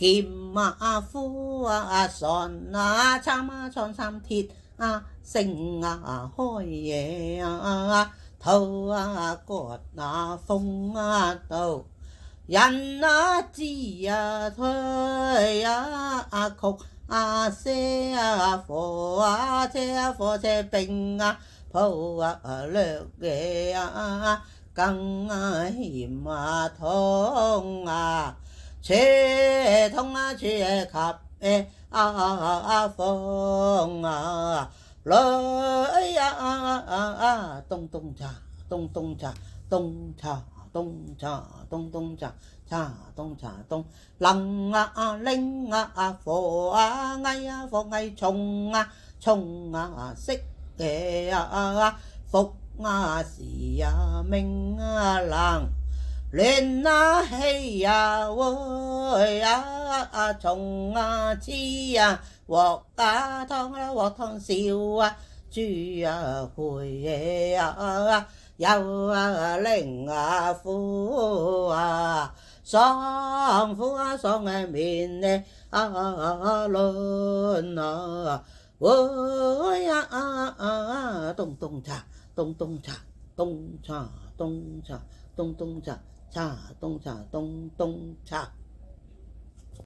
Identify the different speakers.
Speaker 1: 劍斧船參創三鐵星開野土割風到人知退曲些火車兵鋪掠嘅更險痛車痛車及風雷咚咚嚓咚咚嚓咚嚓咚嚓咚咚嚓嚓咚嚓咚冷鈴火火蟲色嘅伏時命冷亂氣會蟲刺鑊湯燒豬配有令苦爽苦爽嘅面輪會咚咚嚓咚咚嚓咚嚓咚嚓咚咚嚓嚓咚嚓咚咚嚓。